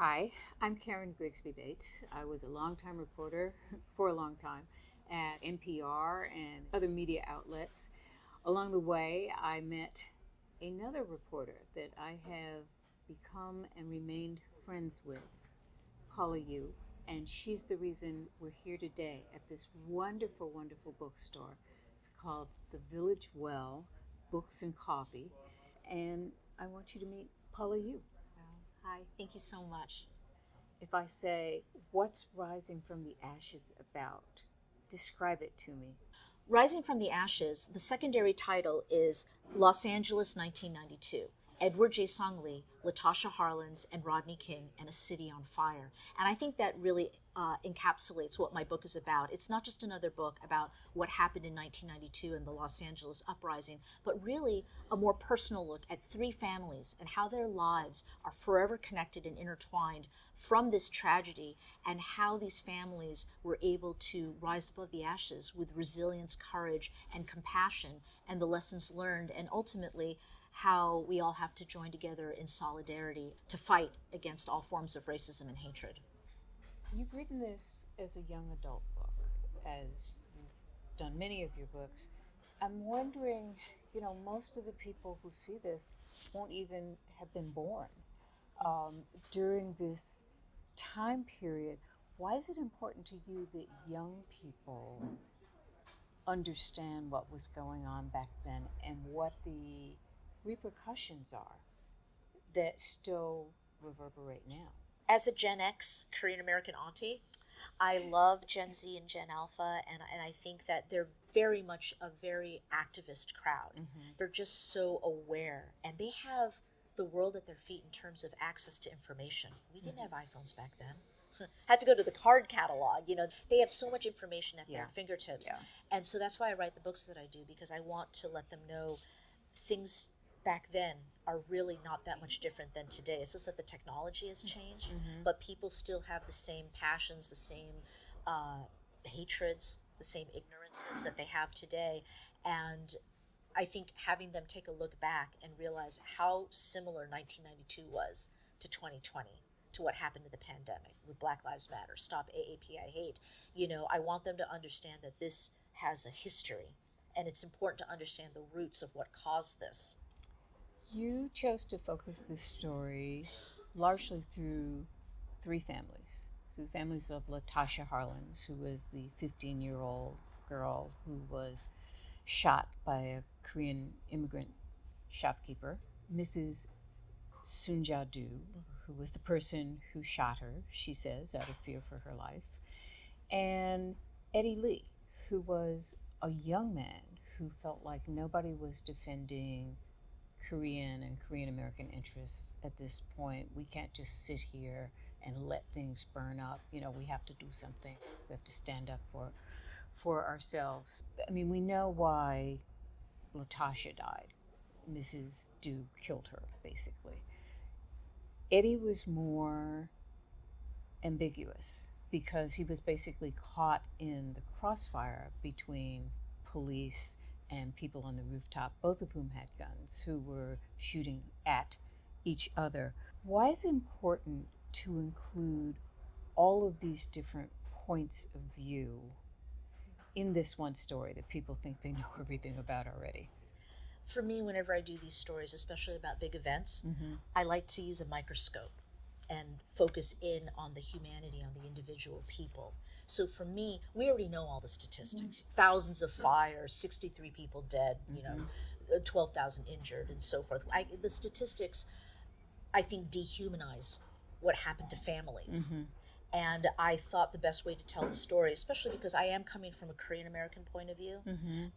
Hi, I'm Karen Grigsby Bates. I was a longtime reporter for a long time at NPR and other media outlets. Along the way, I met another reporter that I have become and remained friends with, Paula Yoo, and she's the reason we're here today at this wonderful, wonderful bookstore. It's called The Village Well Books and Coffee, and I want you to meet Paula Yoo. Hi, thank you so much. If I say, what's Rising from the Ashes about? Describe it to me. Rising from the Ashes, the secondary title is Los Angeles 1992. Edward Jae Song Lee, Latasha Harlins, and Rodney King, and a City on Fire. And I think that really encapsulates what my book is about. It's not just another book about what happened in 1992 in the Los Angeles uprising, but really a more personal look at three families and how their lives are forever connected and intertwined from this tragedy, and how these families were able to rise above the ashes with resilience, courage, and compassion, and the lessons learned, and ultimately how we all have to join together in solidarity to fight against all forms of racism and hatred. You've written this as a young adult book, as you've done many of your books. I'm wondering, most of the people who see this won't even have been born during this time period. Why is it important to you that young people understand what was going on back then and what the repercussions are that still reverberate now? As a Gen X Korean American auntie, I love Gen Z and Gen Alpha, and I think that they're very much a very activist crowd. They're just so aware, and they have the world at their feet in terms of access to information. We didn't have iPhones back then. Had to go to the card catalog. They have so much information at their fingertips. Yeah. And so that's why I write the books that I do, because I want to let them know things back then are really not that much different than today. It's just that the technology has changed, but people still have the same passions, the same hatreds, the same ignorances that they have today. And I think having them take a look back and realize how similar 1992 was to 2020, to what happened in the pandemic with Black Lives Matter, Stop AAPI Hate. I want them to understand that this has a history, and it's important to understand the roots of what caused this. You chose to focus this story largely through three families. Through the families of Latasha Harlins, who was the 15-year-old girl who was shot by a Korean immigrant shopkeeper, Mrs. Sunja Do, who was the person who shot her, she says, out of fear for her life, and Eddie Lee, who was a young man who felt like nobody was defending Korean and Korean American interests at this point. We can't just sit here and let things burn up. We have to do something. We have to stand up for ourselves. I mean, we know why Latasha died. Mrs. Du killed her, basically. Eddie was more ambiguous because he was basically caught in the crossfire between police and people on the rooftop, both of whom had guns, who were shooting at each other. Why is it important to include all of these different points of view in this one story that people think they know everything about already? For me, whenever I do these stories, especially about big events, I like to use a microscope and focus in on the humanity, on the individual people. So for me, we already know all the statistics: thousands of fires, 63 people dead, 12,000 injured, and so forth. The statistics, I think, dehumanize what happened to families. And I thought the best way to tell the story, especially because I am coming from a Korean American point of view,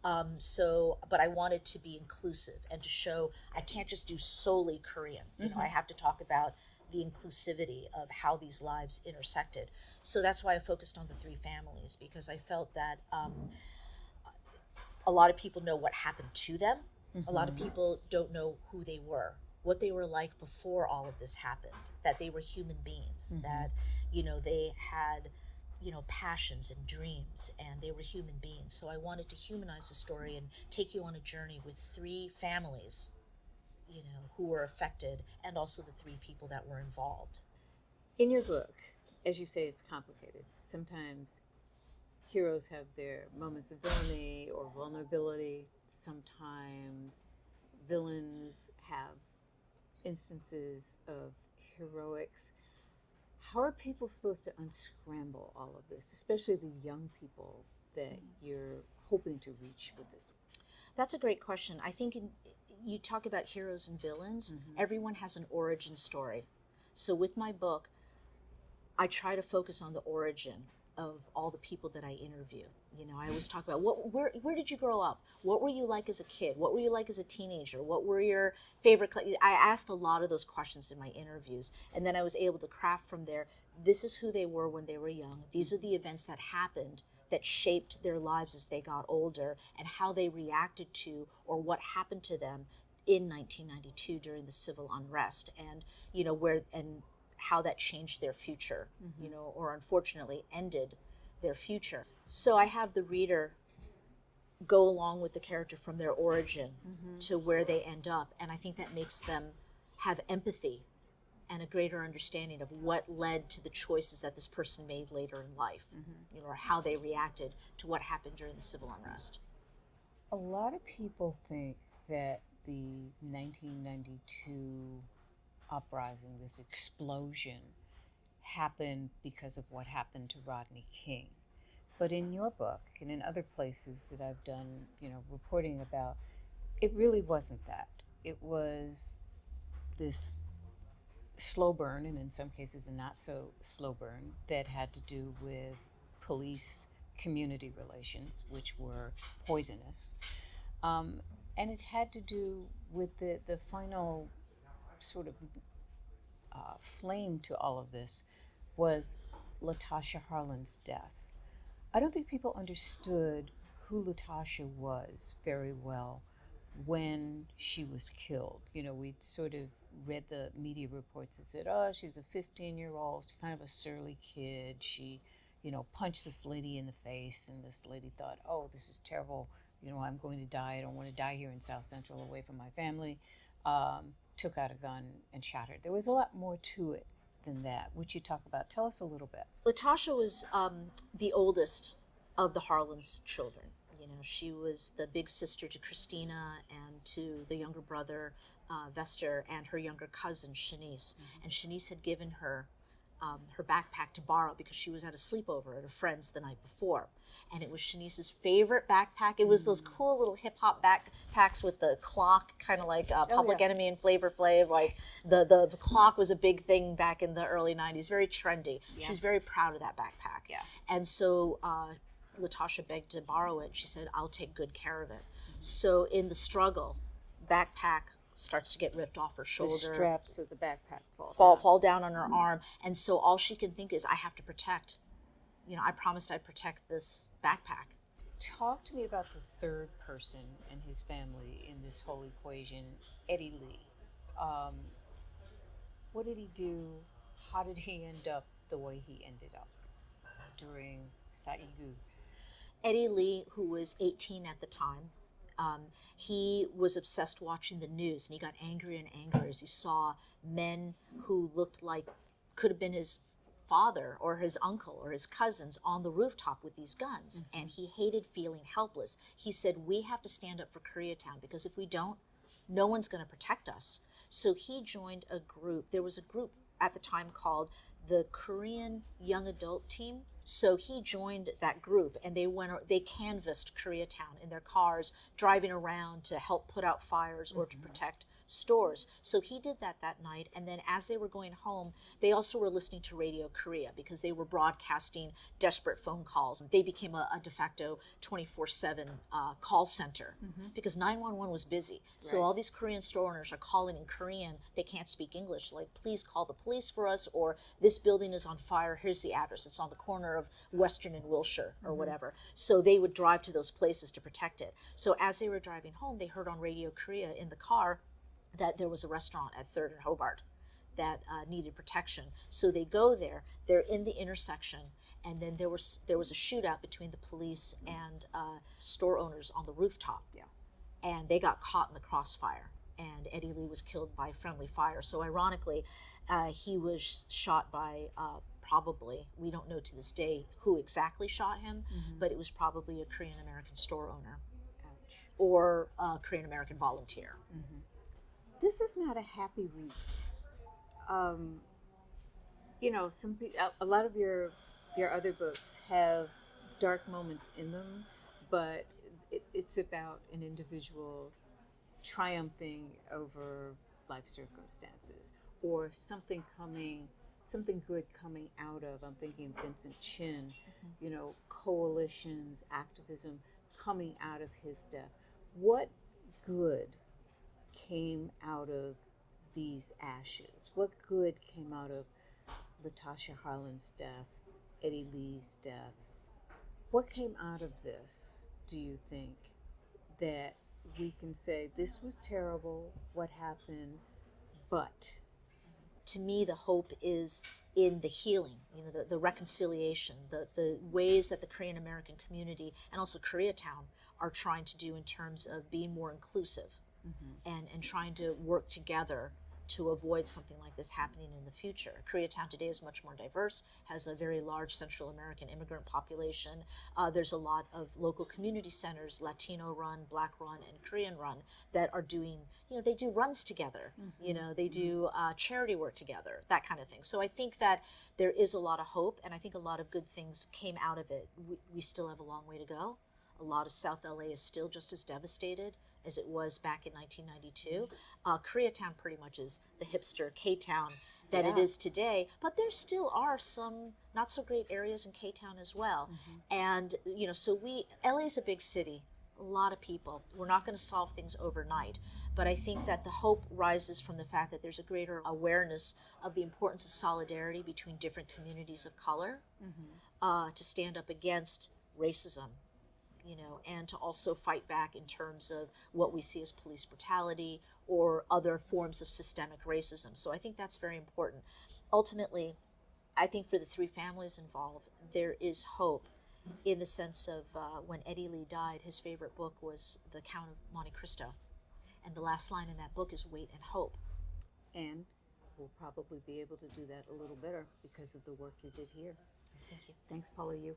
but I wanted to be inclusive and to show I can't just do solely Korean. I have to talk about the inclusivity of how these lives intersected. So that's why I focused on the three families, because I felt that a lot of people know what happened to them. A lot of people don't know who they were, what they were like before all of this happened, that they were human beings, that, they had, passions and dreams, and they were human beings. So I wanted to humanize the story and take you on a journey with three families, who were affected, and also the three people that were involved. In your book, as you say, it's complicated. Sometimes heroes have their moments of villainy or vulnerability. Sometimes villains have instances of heroics. How are people supposed to unscramble all of this, especially the young people that you're hoping to reach with this? That's a great question. I think you talk about heroes and villains. Everyone has an origin story. So with my book, I try to focus on the origin of all the people that I interview. You know, I always talk about where did you grow up? What were you like as a kid? What were you like as a teenager? What were your favorite? I asked a lot of those questions in my interviews, and then I was able to craft from there. This is who they were when they were young. These are the events that happened that shaped their lives as they got older, and how they reacted to or what happened to them in 1992 during the civil unrest, and you know where and how that changed their future, you know, or unfortunately ended their future. So I have the reader go along with the character from their origin to where they end up, and I think that makes them have empathy and a greater understanding of what led to the choices that this person made later in life, you know, or how they reacted to what happened during the civil unrest. A lot of people think that the 1992 uprising, this explosion, happened because of what happened to Rodney King. But in your book and in other places that I've done, you know, reporting about, it really wasn't that. It was this slow burn, and in some cases a not so slow burn, that had to do with police community relations, which were poisonous. And it had to do with the final sort of flame to all of this was Latasha Harlins' death. I don't think people understood who Latasha was very well when she was killed. You know, we sort of read the media reports that said, oh, she's a 15-year-old, she's kind of a surly kid. She, you know, punched this lady in the face, and this lady thought, oh, this is terrible. You know, I'm going to die. I don't want to die here in South Central away from my family. Took out a gun and shot her. There was a lot more to it than that, which you talk about. Tell us a little bit. Latasha was the oldest of the Harlins children. You know, she was the big sister to Christina and to the younger brother, Vester, and her younger cousin, Shanice. And Shanice had given her her backpack to borrow because she was at a sleepover at a friend's the night before. And it was Shanice's favorite backpack. It was those cool little hip-hop backpacks with the clock, kind of like Public Enemy and Flavor Flav. Like the clock was a big thing back in the early 90s, very trendy. Yeah. She's very proud of that backpack. Yeah. And so Latasha begged to borrow it. She said, I'll take good care of it. So in the struggle, backpack starts to get ripped off her shoulder. The straps of the backpack fall down on her arm. And so all she can think is, I have to protect. You know, I promised I'd protect this backpack. Talk to me about the third person and his family in this whole equation, Eddie Lee. What did he do? How did he end up the way he ended up during Saigu? Eddie Lee, who was 18 at the time, he was obsessed watching the news, and he got angrier and angrier as he saw men who looked like could have been his father or his uncle or his cousins on the rooftop with these guns. And he hated feeling helpless. He said, we have to stand up for Koreatown, because if we don't, no one's going to protect us. So he joined a group. There was a group at the time called the Korean Young Adult Team. So he joined that group, and they canvassed Koreatown in their cars, driving around to help put out fires or to protect stores. So he did that night, and then as they were going home, they also were listening to Radio Korea because they were broadcasting desperate phone calls. They became a de facto 24/7 call center because 911 was busy. So all these Korean store owners are calling in Korean. They can't speak English. Like, please call the police for us, or this building is on fire. Here's the address. It's on the corner of Western and Wilshire or whatever. So they would drive to those places to protect it. So as they were driving home, they heard on Radio Korea in the car that there was a restaurant at 3rd and Hobart that needed protection. So they go there, they're in the intersection, and then there was a shootout between the police and store owners on the rooftop. Yeah. And they got caught in the crossfire. and Eddie Lee was killed by friendly fire. So ironically, he was shot by probably, we don't know to this day who exactly shot him, but it was probably a Korean American store owner. Ouch. Or a Korean American volunteer. This is not a happy read. You know, a lot of your other books have dark moments in them, but it's about an individual triumphing over life circumstances, or something good coming out of. I'm thinking Vincent Chin, you know, coalitions, activism coming out of his death. What good came out of these ashes? What good came out of Latasha Harlins' death, Eddie Lee's death? What came out of this, do you think, that we can say this was terrible, what happened, but? To me, the hope is in the healing, you know, the reconciliation, the ways that the Korean American community and also Koreatown are trying to do in terms of being more inclusive and trying to work together to avoid something like this happening in the future. Koreatown today is much more diverse, has a very large Central American immigrant population. There's a lot of local community centers, Latino run, Black run, and Korean run, that are doing, you know, they do runs together, you know, they do charity work together, that kind of thing. So I think that there is a lot of hope, and I think a lot of good things came out of it. We still have a long way to go. A lot of South LA is still just as devastated as it was back in 1992. Koreatown pretty much is the hipster K-Town that it is today, but there still are some not so great areas in K-Town as well. And, you know, so LA is a big city, a lot of people. We're not going to solve things overnight, but I think that the hope rises from the fact that there's a greater awareness of the importance of solidarity between different communities of color to stand up against racism, you know, and to also fight back in terms of what we see as police brutality or other forms of systemic racism. So I think that's very important. Ultimately, I think for the three families involved, there is hope in the sense of when Eddie Lee died, his favorite book was The Count of Monte Cristo. And the last line in that book is wait and hope. And we'll probably be able to do that a little better because of the work you did here. Thank you. Thanks, Paula Yoo.